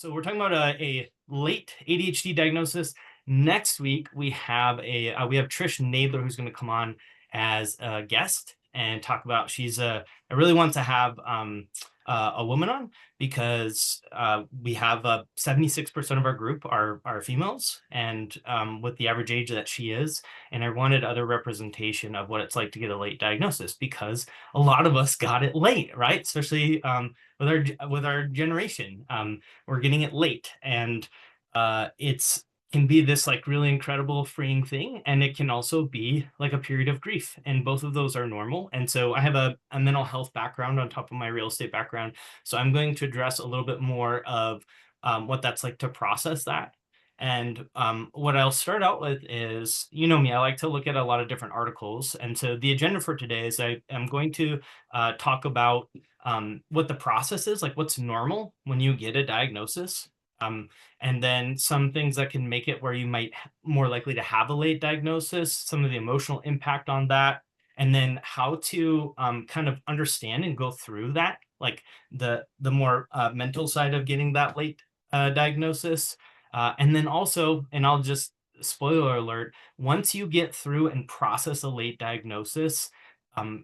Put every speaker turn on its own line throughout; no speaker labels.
So we're talking about a late ADHD diagnosis. Next week we have Trish Nadler who's going to come on as a guest and talk about. I really want to have a woman on because we have 76% of our group are females, and with the average age that she is, and I wanted other representation of what it's like to get a late diagnosis because a lot of us got it late, right? Especially with our generation. We're getting it late, and it's can be this like really incredible freeing thing, and it can also be like a period of grief, and both of those are normal. And so I have a mental health background on top of my real estate background, so I'm going to address a little bit more of what that's like to process that. And what I'll start out with is, you know me, I like to look at a lot of different articles. And so the agenda for today is I am going to talk about what the process is, like what's normal when you get a diagnosis. And then some things that can make it where you might more likely to have a late diagnosis, some of the emotional impact on that, and then how to kind of understand and go through that, like the more mental side of getting that late diagnosis. And then also, and I'll just spoiler alert, once you get through and process a late diagnosis,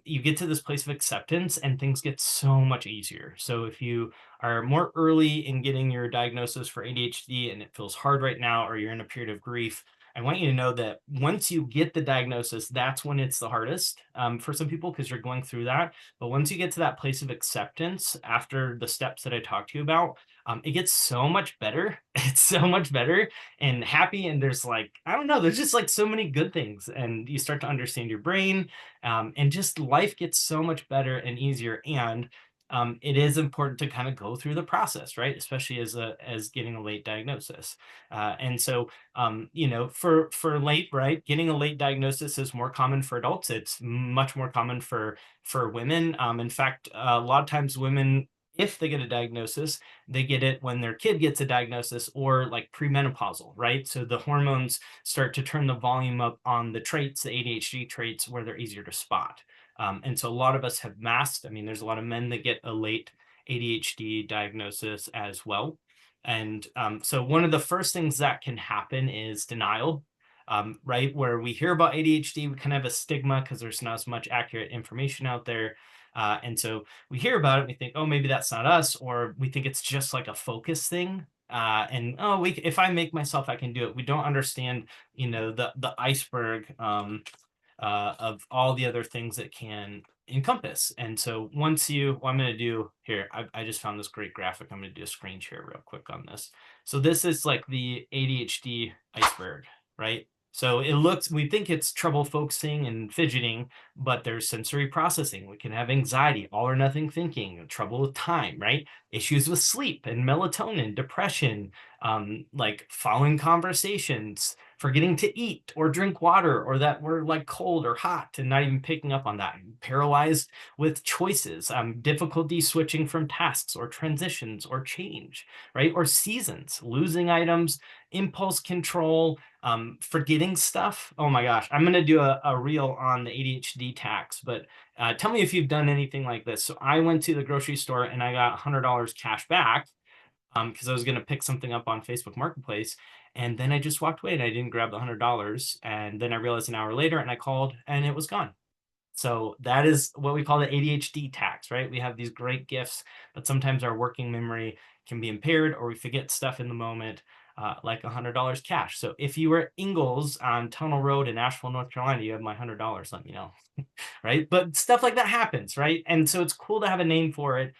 you get to this place of acceptance and things get so much easier. So if you are more early in getting your diagnosis for ADHD and it feels hard right now, or you're in a period of grief, I want you to know that once you get the diagnosis, that's when it's the hardest for some people because you're going through that. But once you get to that place of acceptance after the steps that I talked to you about, it gets so much better. It's so much better and happy. And there's like, I don't know, there's just like so many good things. And you start to understand your brain, and just life gets so much better and easier. And it is important to kind of go through the process, right? Especially as getting a late diagnosis. And so, for late, right, getting a late diagnosis is more common for adults. It's much more common for women. In fact, a lot of times women, if they get a diagnosis, they get it when their kid gets a diagnosis or like premenopausal, right? So the hormones start to turn the volume up on the traits, the ADHD traits, where they're easier to spot. And so a lot of us have masked. I mean, there's a lot of men that get a late ADHD diagnosis as well. And so one of the first things that can happen is denial, right? Where we hear about ADHD, we kind of have a stigma because there's not as much accurate information out there. And so we hear about it, we think, oh, maybe that's not us, or we think it's just like a focus thing. And oh, if I make myself, I can do it. We don't understand, the iceberg of all the other things that can encompass. And so what I'm going to do here, I just found this great graphic. I'm going to do a screen share real quick on this. So this is like the ADHD iceberg, right? So we think it's trouble focusing and fidgeting, but there's sensory processing. We can have anxiety, all or nothing thinking, trouble with time, right? Issues with sleep and melatonin, depression, like following conversations, forgetting to eat or drink water, or that we're like cold or hot and not even picking up on that, paralyzed with choices, difficulty switching from tasks or transitions or change, right? Or seasons, losing items, impulse control, forgetting stuff. Oh my gosh, I'm going to do a reel on the ADHD tax, but tell me if you've done anything like this. So I went to the grocery store and I got $100 cash back because I was going to pick something up on Facebook Marketplace. And then I just walked away and I didn't grab the $100. And then I realized an hour later and I called and it was gone. So that is what we call the ADHD tax, right? We have these great gifts, but sometimes our working memory can be impaired or we forget stuff in the moment, like $100 cash. So if you were at Ingalls on Tunnel Road in Asheville, North Carolina, you have my $100, let me know. Right? But stuff like that happens, right? And so it's cool to have a name for it,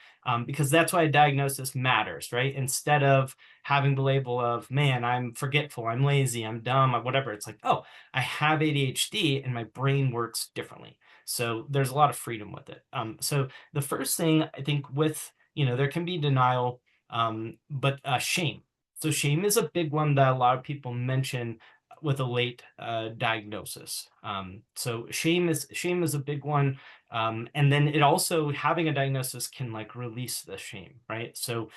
because that's why a diagnosis matters, right? Instead of having the label of, man, I'm forgetful, I'm lazy, I'm dumb, or whatever. It's like, oh, I have ADHD and my brain works differently. So there's a lot of freedom with it. So the first thing I think with, there can be denial, but shame. So shame is a big one that a lot of people mention with a late diagnosis. So shame is a big one. And then it also, having a diagnosis can like release the shame, right? So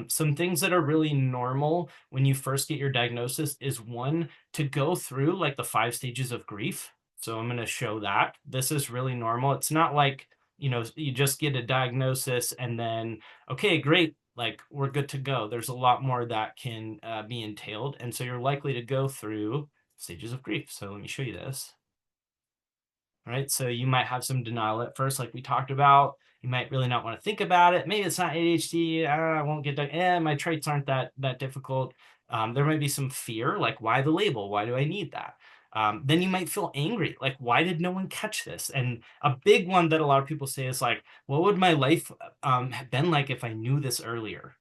some things that are really normal when you first get your diagnosis is, one, to go through like the 5 stages of grief. So I'm going to show that this is really normal. It's not like, you just get a diagnosis and then, okay, great, like we're good to go. There's a lot more that can be entailed. And so you're likely to go through stages of grief. So let me show you this. Right? So you might have some denial at first, like we talked about. You might really not want to think about it. Maybe it's not ADHD. I won't get done. My traits aren't that difficult. There might be some fear, like why the label? Why do I need that? Then you might feel angry, like why did no one catch this? And a big one that a lot of people say is like, what would my life have been like if I knew this earlier?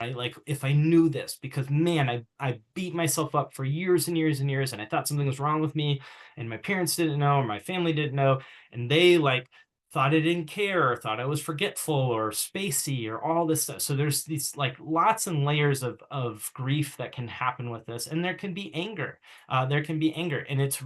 Right? Like if I knew this, because man, I beat myself up for years and years and years, and I thought something was wrong with me, and my parents didn't know, or my family didn't know, and they like thought I didn't care, or thought I was forgetful or spacey or all this stuff. So there's these like lots and layers of grief that can happen with this, and there can be anger. There can be anger, and it's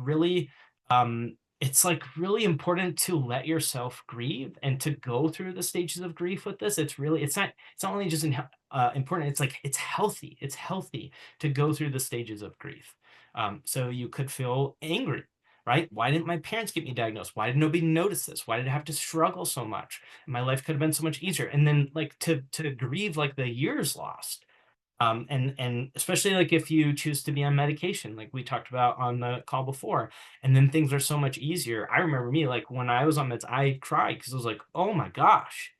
like really important to let yourself grieve and to go through the stages of grief with this. It's not only just important. It's like it's healthy to go through the stages of grief. So you could feel angry, right? Why didn't my parents get me diagnosed? Why did nobody notice this? Why did I have to struggle so much? My life could have been so much easier. And then like to grieve like the years lost, and especially like if you choose to be on medication, like we talked about on the call before, and then things are so much easier. I remember me, like when I was on meds, I cried because I was like, oh my gosh,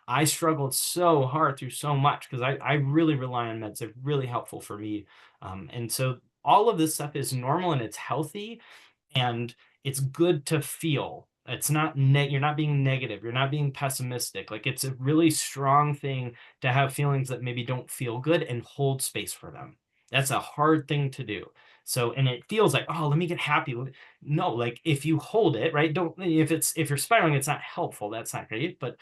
I struggled so hard through so much because I really rely on meds. They're really helpful for me. And so all of this stuff is normal and it's healthy, and it's good to feel. It's not you're not being negative, you're not being pessimistic. Like it's a really strong thing to have feelings that maybe don't feel good and hold space for them. That's a hard thing to do. So, and it feels like, oh, let me get happy. No, like if you hold it, right? Don't if you're spiraling, it's not helpful. That's not great. But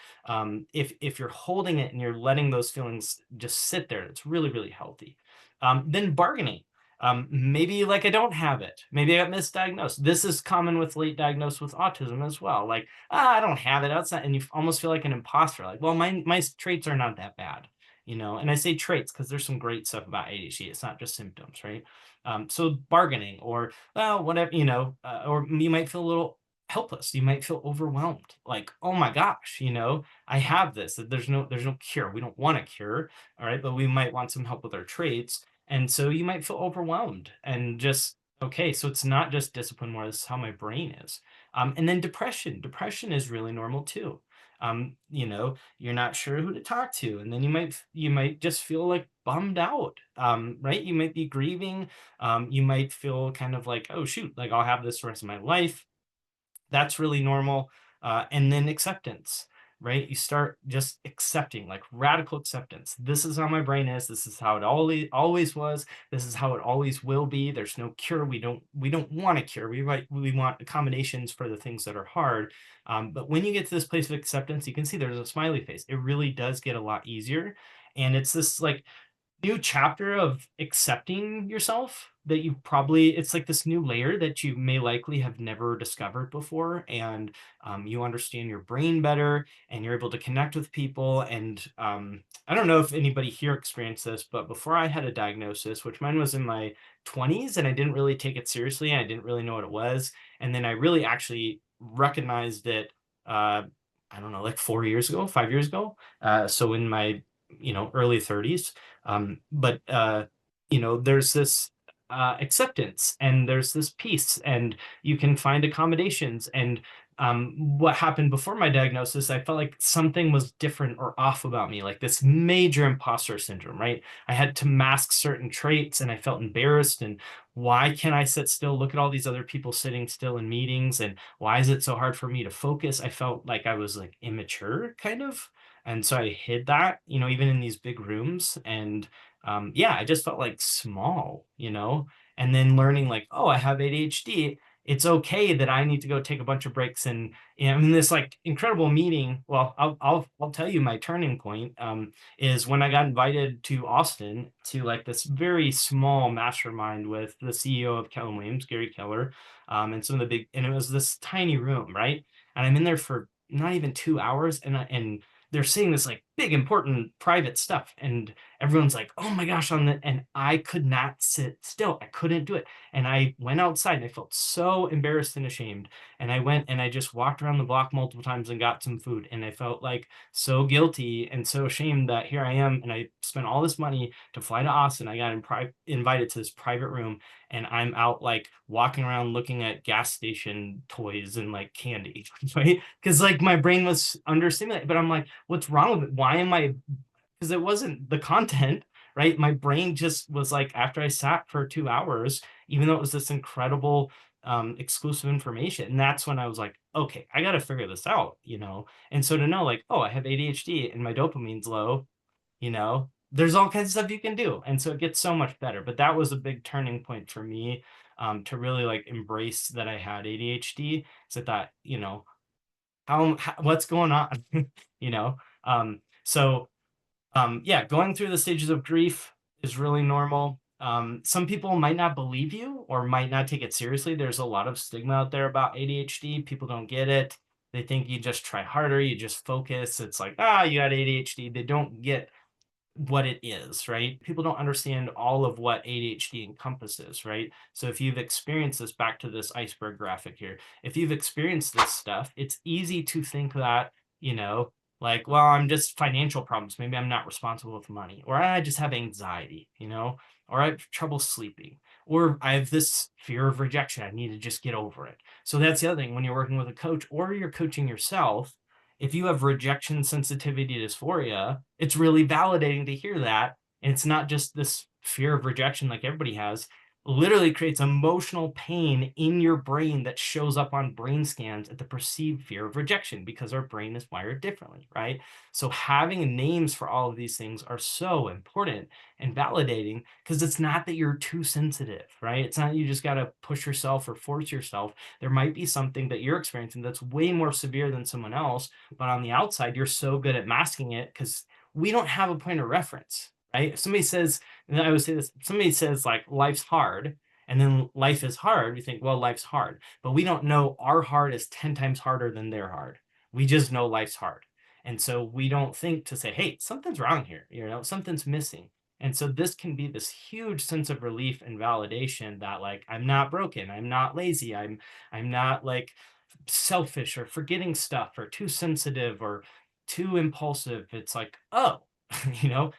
if you're holding it and you're letting those feelings just sit there, it's really, really healthy. Then bargaining. Maybe like I don't have it. Maybe I got misdiagnosed. This is common with late diagnosed with autism as well. Like, I don't have it outside, and you almost feel like an imposter. Like, well, my traits are not that bad, And I say traits because there's some great stuff about ADHD. It's not just symptoms, right? So bargaining or well, whatever, or you might feel a little helpless. You might feel overwhelmed. Like, oh my gosh, I have this. There's no cure. We don't want a cure, all right, but we might want some help with our traits, and so you might feel overwhelmed and just, okay, so it's not just discipline more, this is how my brain is. And then depression. Depression is really normal too. You're not sure who to talk to, and then you might just feel like bummed out, right? You might be grieving. You might feel kind of like, oh shoot, like I'll have this the rest of my life. That's really normal. And then acceptance, right? You start just accepting, like radical acceptance. This is how my brain is. This is how it always was. This is how it always will be. There's no cure. We don't want a cure. We want accommodations for the things that are hard. But when you get to this place of acceptance, you can see there's a smiley face. It really does get a lot easier. And it's this like new chapter of accepting yourself that it's like this new layer that you may likely have never discovered before, and you understand your brain better, and you're able to connect with people. And I don't know if anybody here experienced this, but before I had a diagnosis, which mine was in my 20s, and I didn't really take it seriously, and I didn't really know what it was, and then I really actually recognized it, I don't know, like 4 years ago, 5 years ago. So in my early 30s. But there's this acceptance, and there's this peace, and you can find accommodations. And what happened before my diagnosis, I felt like something was different or off about me, like this major imposter syndrome, right? I had to mask certain traits, and I felt embarrassed. And why can't I sit still? Look at all these other people sitting still in meetings, and why is it so hard for me to focus? I felt like I was like immature, kind of. And so I hid that, even in these big rooms. And yeah, I just felt like small. And then learning like, oh, I have ADHD. It's okay that I need to go take a bunch of breaks. And in this like incredible meeting, well, I'll tell you my turning point is when I got invited to Austin to like this very small mastermind with the CEO of Keller Williams, Gary Keller, and some of the and it was this tiny room, right? And I'm in there for not even 2 hours, and they're saying this like big, important, private stuff. And everyone's like, oh my gosh, and I could not sit still. I couldn't do it. And I went outside and I felt so embarrassed and ashamed. And I went and I just walked around the block multiple times and got some food. And I felt like so guilty and so ashamed that here I am. And I spent all this money to fly to Austin. I got invited to this private room, and I'm out like walking around looking at gas station toys and like candy, right? Because like my brain was understimulated, but I'm like, what's wrong with it? Why am I? Because it wasn't the content, right? My brain just was like, after I sat for 2 hours, even though it was this incredible exclusive information, and that's when I was like, okay, I got to figure this out, And so to know like, oh, I have ADHD and my dopamine's low, there's all kinds of stuff you can do, and so it gets so much better. But that was a big turning point for me, to really like embrace that I had ADHD. So I thought, how what's going on, you know so yeah, going through the stages of grief is really normal. Some people might not believe you or might not take it seriously. There's a lot of stigma out there about ADHD. People don't get it. They think you just try harder, you just focus. It's like, you got ADHD. They don't get what it is, right? People don't understand all of what ADHD encompasses, right? So if you've experienced this, back to this iceberg graphic here, if you've experienced this stuff, it's easy to think that, like, well, I'm just financial problems. Maybe I'm not responsible with money, or I just have anxiety, or I have trouble sleeping, or I have this fear of rejection. I need to just get over it. So that's the other thing when you're working with a coach or you're coaching yourself. If you have rejection sensitivity dysphoria, it's really validating to hear that. And it's not just this fear of rejection like everybody has. Literally creates emotional pain in your brain that shows up on brain scans at the perceived fear of rejection, because our brain is wired differently, right? So having names for all of these things are so important and validating, because it's not that you're too sensitive, right? It's not you just got to push yourself or force yourself. There might be something that you're experiencing that's way more severe than someone else, but on the outside, you're so good at masking it because we don't have a point of reference, right? If somebody says, and I would say this, somebody says like life's hard, and then life is hard, you think, well, life's hard, but we don't know our hard is 10 times harder than their hard. We just know life's hard. And so we don't think to say, hey, something's wrong here, something's missing. And so this can be this huge sense of relief and validation that like, I'm not broken, I'm not lazy, I'm not like selfish or forgetting stuff or too sensitive or too impulsive. It's like, oh,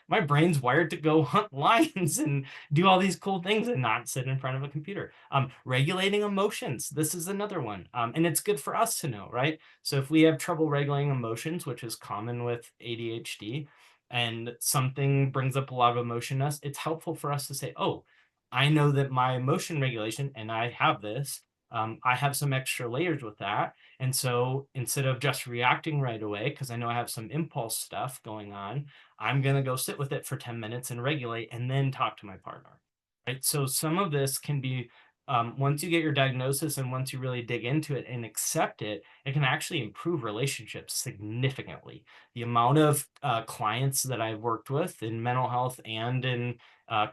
my brain's wired to go hunt lions and do all these cool things and not sit in front of a computer. Regulating emotions. This is another one. And it's good for us to know, right? So if we have trouble regulating emotions, which is common with ADHD, and something brings up a lot of emotion in us, it's helpful for us to say, oh, I know that my emotion regulation, and I have this, I have some extra layers with that. And so instead of just reacting right away, because I know I have some impulse stuff going on, I'm going to go sit with it for 10 minutes and regulate and then talk to my partner. Right. So some of this can be, once you get your diagnosis and once you really dig into it and accept it, it can actually improve relationships significantly. The amount of clients that I've worked with in mental health and in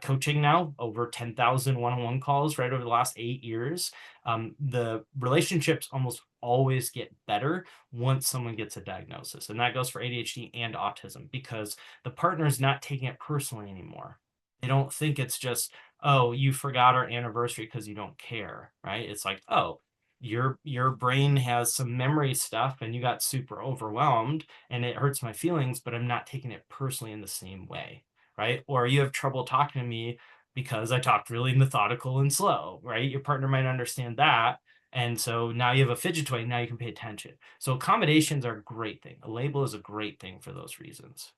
coaching now, over 10,000 one-on-one calls right over the last 8 years. The relationships almost always get better once someone gets a diagnosis. And that goes for ADHD and autism, because the partner is not taking it personally anymore. They don't think it's just, oh, you forgot our anniversary because you don't care, right? It's like, oh, your brain has some memory stuff and you got super overwhelmed and it hurts my feelings, but I'm not taking it personally in the same way, right? Or you have trouble talking to me because I talked really methodical and slow, right? Your partner might understand that. And so now you have a fidget toy, now you can pay attention. So accommodations are a great thing. A label is a great thing for those reasons.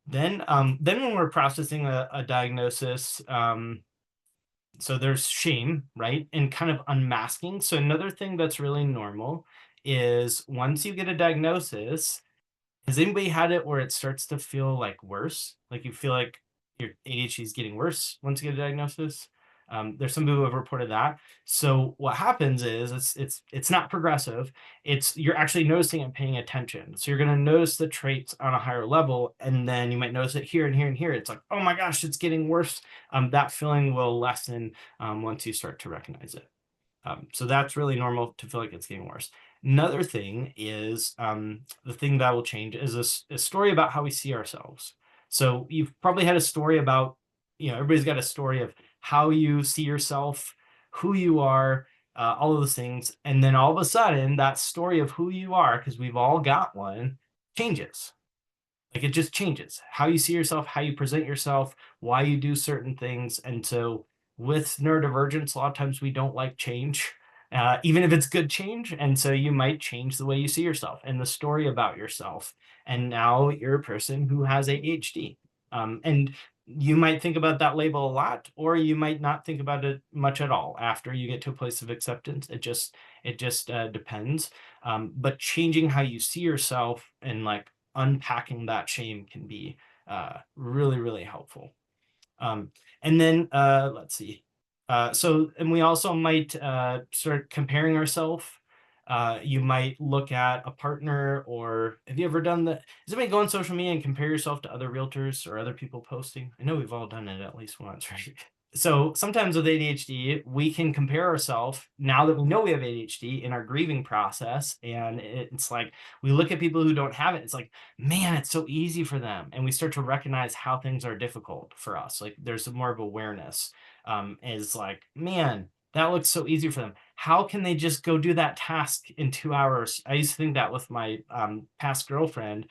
Then when we're processing a diagnosis, so there's shame, right? And kind of unmasking. So another thing that's really normal is once you get a diagnosis, has anybody had it where it starts to feel like worse? Like you feel like your ADHD is getting worse once you get a diagnosis? There's some people who have reported that. So what happens is it's not progressive. It's you're actually noticing and paying attention. So you're going to notice the traits on a higher level, and then you might notice it here and here and here. It's like, oh my gosh, it's getting worse. That feeling will lessen once you start to recognize it. So that's really normal to feel like it's getting worse. Another thing is the thing that will change is a story about how we see ourselves. So you've probably had a story about, everybody's got a story of how you see yourself, who you are, all of those things. And then all of a sudden, that story of who you are, because we've all got one, changes. Like it just changes how you see yourself, how you present yourself, why you do certain things. And so with neurodivergence, a lot of times we don't like change, even if it's good change. And so you might change the way you see yourself and the story about yourself. And now you're a person who has ADHD. And you might think about that label a lot, or you might not think about it much at all after you get to a place of acceptance. It just depends. But changing how you see yourself and like unpacking that shame can be really, really helpful. Um, and then let's see. And we also might start comparing ourselves. You might look at a partner, or have you ever done that? Does anybody go on social media and compare yourself to other realtors or other people posting? I know we've all done it at least once, right? So sometimes with ADHD, we can compare ourselves now that we know we have ADHD in our grieving process. And it's like we look at people who don't have it. It's like, man, it's so easy for them. And we start to recognize how things are difficult for us. Like there's more of awareness, is like, man, that looks so easy for them. How can they just go do that task in 2 hours? I used to think that with my past girlfriend,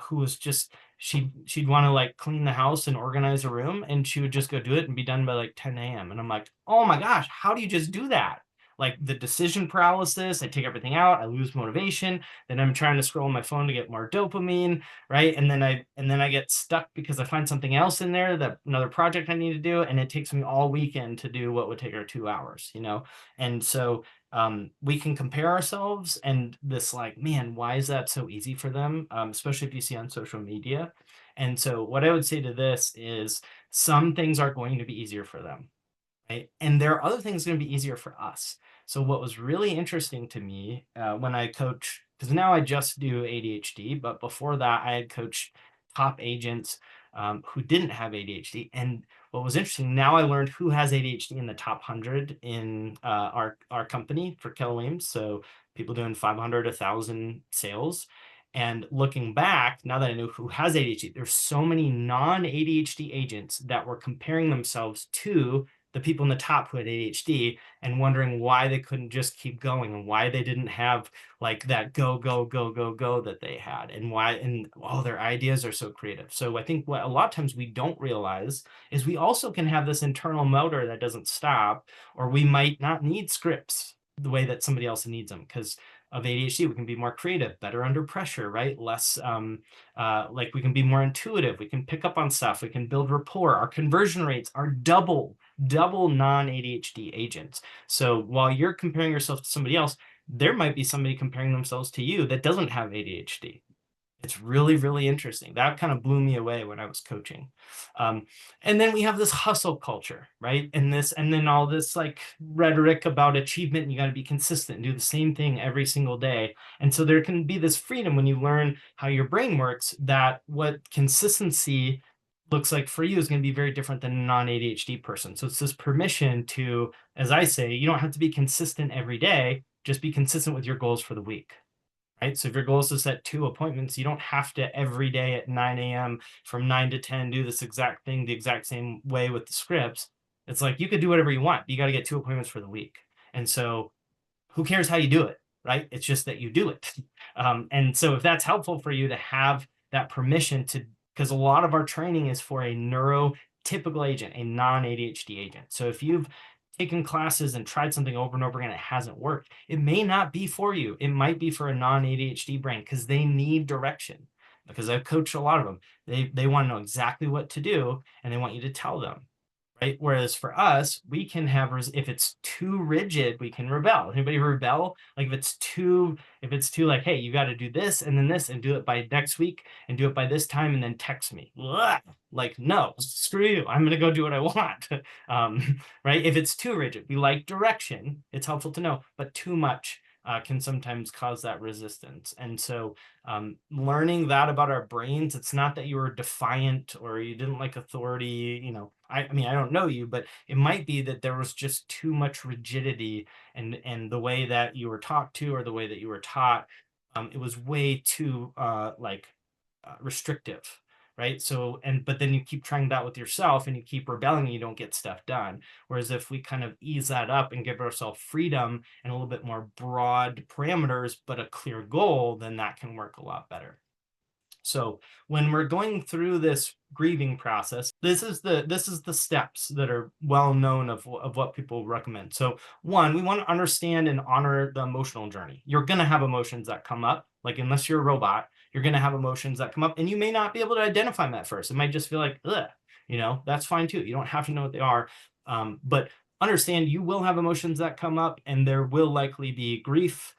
who was just she'd want to like clean the house and organize a room, and she would just go do it and be done by like 10 a.m. And I'm like, oh my gosh, how do you just do that? Like the decision paralysis, I take everything out, I lose motivation, then I'm trying to scroll on my phone to get more dopamine, right? And then I get stuck because I find something else in there, that another project I need to do, and it takes me all weekend to do what would take her 2 hours. And so we can compare ourselves, and this like, man, why is that so easy for them? Especially if you see on social media. And so what I would say to this is some things are going to be easier for them, right? And there are other things going to be easier for us. So what was really interesting to me when I coach, because now I just do ADHD, but before that I had coached top agents who didn't have ADHD. And what was interesting, now I learned who has ADHD in the top 100 in our company for Keller Williams. So people doing 500, 1,000 sales. And looking back, now that I know who has ADHD, there's so many non-ADHD agents that were comparing themselves to the people in the top who had ADHD and wondering why they couldn't just keep going, and why they didn't have like that go, go, go, go, go that they had, and why, and oh, their ideas are so creative. So I think what a lot of times we don't realize is we also can have this internal motor that doesn't stop, or we might not need scripts the way that somebody else needs them because of ADHD. We can be more creative, better under pressure, right? Less like we can be more intuitive. We can pick up on stuff. We can build rapport. Our conversion rates are double non-ADHD agents. So while you're comparing yourself to somebody else, there might be somebody comparing themselves to you that doesn't have ADHD. It's really, really interesting. That kind of blew me away when I was coaching. And then we have this hustle culture, right? And then all this like rhetoric about achievement, and you got to be consistent and do the same thing every single day. And so there can be this freedom when you learn how your brain works, that what consistency looks like for you is going to be very different than a non-ADHD person. So it's this permission to, as I say, you don't have to be consistent every day, just be consistent with your goals for the week. Right. So if your goal is to set 2 appointments, you don't have to every day at 9 a.m. from 9 to 10 do this exact thing the exact same way with the scripts. It's like you could do whatever you want. You got to get 2 appointments for the week. And so who cares how you do it, right? It's just that you do it. And so if that's helpful for you to have that permission to, because a lot of our training is for a neurotypical agent, a non-ADHD agent. So if you've taken classes and tried something over and over again, it hasn't worked, it may not be for you. It might be for a non-ADHD brain because they need direction. Because I've coached a lot of them. They want to know exactly what to do, and they want you to tell them. Right. Whereas for us, we can have, if it's too rigid, we can rebel. Anybody rebel? Like if it's too like, hey, you got to do this and then this and do it by next week and do it by this time and then text me. Blah. Like, no, screw you. I'm going to go do what I want. Right. If it's too rigid, we like direction. It's helpful to know, but too much. can sometimes cause that resistance. And so learning that about our brains, it's not that you were defiant or you didn't like authority. I mean, I don't know you, but it might be that there was just too much rigidity, and the way that you were talked to or the way that you were taught, it was way too restrictive, right? So, but then you keep trying that with yourself and you keep rebelling and you don't get stuff done. Whereas if we kind of ease that up and give ourselves freedom and a little bit more broad parameters, but a clear goal, then that can work a lot better. So when we're going through this grieving process, this is the steps that are well known of what people recommend. So one, we want to understand and honor the emotional journey. You're going to have emotions that come up, like unless you're a robot, you're going to have emotions that come up, and you may not be able to identify them at first. It might just feel like, ugh, that's fine too. You don't have to know what they are, but understand you will have emotions that come up, and there will likely be grief,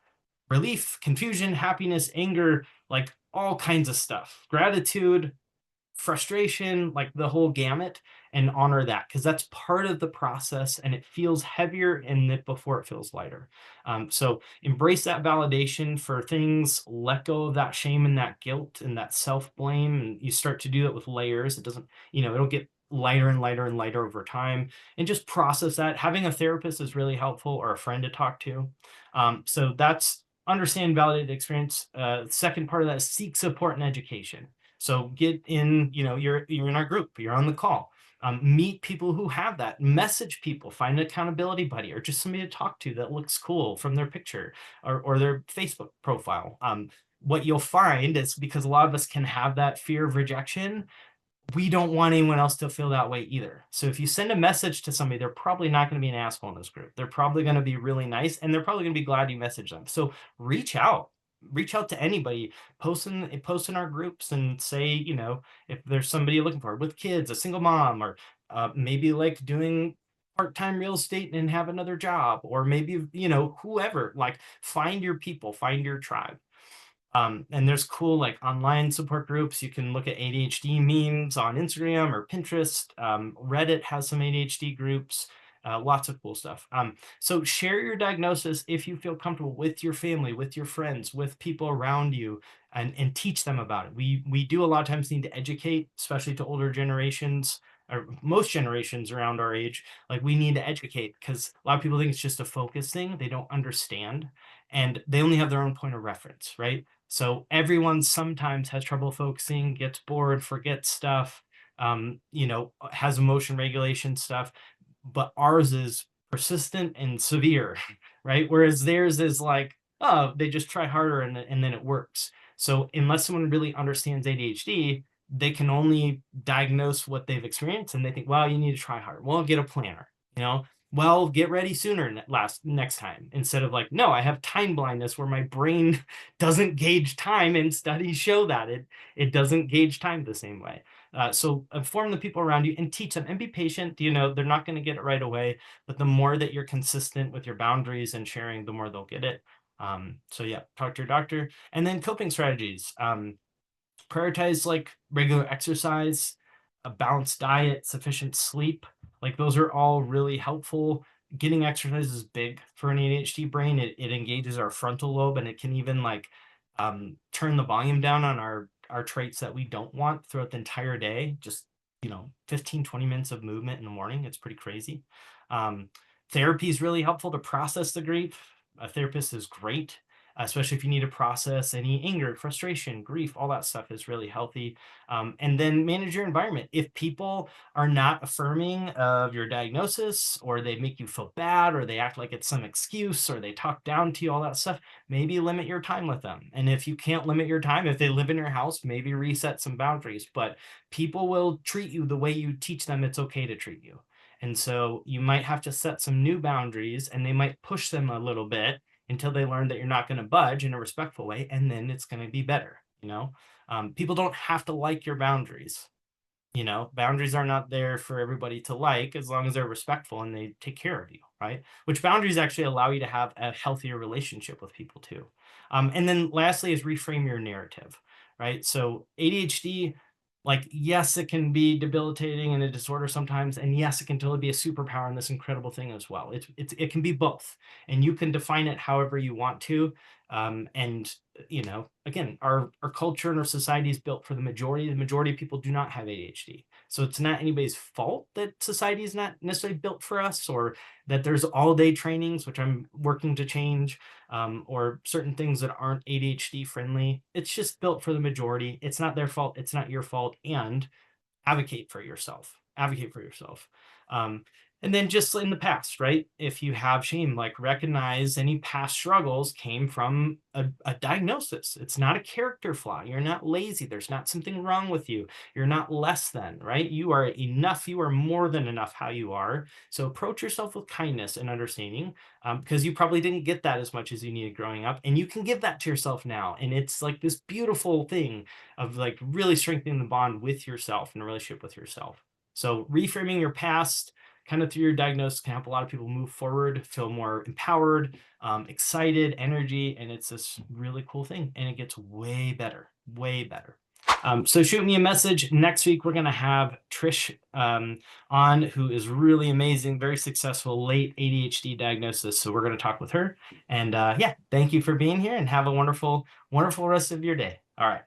relief, confusion, happiness, anger, like all kinds of stuff, gratitude, frustration, like the whole gamut, and honor that because that's part of the process and it feels heavier in it before it feels lighter. So embrace that validation for things, let go of that shame and that guilt and that self-blame. And you start to do that with layers. It doesn't, it'll get lighter and lighter and lighter over time, and just process that. Having a therapist is really helpful, or a friend to talk to. So that's understand, validate the experience. Second part of that is seek support and education. So get in, you're in our group, you're on the call. Meet people who have that, message people, find an accountability buddy or just somebody to talk to that looks cool from their picture or their Facebook profile. What you'll find is, because a lot of us can have that fear of rejection, we don't want anyone else to feel that way either. So if you send a message to somebody, they're probably not going to be an asshole in this group. They're probably going to be really nice, and they're probably going to be glad you message them. So reach out to anybody, post in our groups and say, if there's somebody you're looking for with kids, a single mom, or maybe like doing part-time real estate and have another job, or maybe, whoever, like find your people, find your tribe. And there's cool like online support groups. You can look at ADHD memes on Instagram or Pinterest. Reddit has some ADHD groups, lots of cool stuff. So share your diagnosis if you feel comfortable with your family, with your friends, with people around you, and teach them about it. We do a lot of times need to educate, especially to older generations, or most generations around our age. Like we need to educate because a lot of people think it's just a focus thing. They don't understand, and they only have their own point of reference, right? So everyone sometimes has trouble focusing, gets bored, forgets stuff, has emotion regulation stuff, but ours is persistent and severe, right? Whereas theirs is like, oh, they just try harder and then it works. So unless someone really understands ADHD, they can only diagnose what they've experienced, and they think, well, you need to try harder. Well, get a planner, well, get ready sooner next time, instead of like, no, I have time blindness where my brain doesn't gauge time, and studies show that it doesn't gauge time the same way. So inform the people around you and teach them, and be patient. They're not going to get it right away, but the more that you're consistent with your boundaries and sharing, the more they'll get it. So yeah, talk to your doctor. And then coping strategies. Prioritize like regular exercise, a balanced diet, sufficient sleep. Like those are all really helpful. Getting exercise is big for an ADHD brain. It engages our frontal lobe, and it can even like turn the volume down on our traits that we don't want throughout the entire day. Just 15-20 minutes of movement in the morning. It's pretty crazy. Therapy is really helpful to process the grief. A therapist is great, especially if you need to process any anger, frustration, grief. All that stuff is really healthy. And then manage your environment. If people are not affirming of your diagnosis, or they make you feel bad, or they act like it's some excuse, or they talk down to you, all that stuff, maybe limit your time with them. And if you can't limit your time, if they live in your house, maybe reset some boundaries. But people will treat you the way you teach them it's okay to treat you. And so you might have to set some new boundaries, and they might push them a little bit until they learn that you're not going to budge in a respectful way, and then it's going to be better. People don't have to like your boundaries. Boundaries are not there for everybody to like, as long as they're respectful and they take care of you, right? Which boundaries actually allow you to have a healthier relationship with people too. And then lastly is reframe your narrative, right? So ADHD, like, yes, it can be debilitating and a disorder sometimes, and yes, it can totally be a superpower and this incredible thing as well. It can be both, and you can define it however you want to. And again, our culture and our society is built for the majority. The majority of people do not have ADHD, so it's not anybody's fault that society is not necessarily built for us, or that there's all day trainings, which I'm working to change, or certain things that aren't ADHD friendly. It's just built for the majority. It's not their fault. It's not your fault. And advocate for yourself. Advocate for yourself. Um, and then just in the past, right? If you have shame, like recognize any past struggles came from a diagnosis. It's not a character flaw. You're not lazy. There's not something wrong with you. You're not less than, right? You are enough. You are more than enough how you are. So approach yourself with kindness and understanding, because you probably didn't get that as much as you needed growing up. And you can give that to yourself now. And it's like this beautiful thing of like really strengthening the bond with yourself and a relationship with yourself. So reframing your past kind of through your diagnosis can help a lot of people move forward, feel more empowered, excited, energy, and it's this really cool thing. And it gets way better, way better. So shoot me a message. Next week, we're going to have Trish on, who is really amazing, very successful late ADHD diagnosis. So we're going to talk with her. And yeah, thank you for being here and have a wonderful, wonderful rest of your day. All right.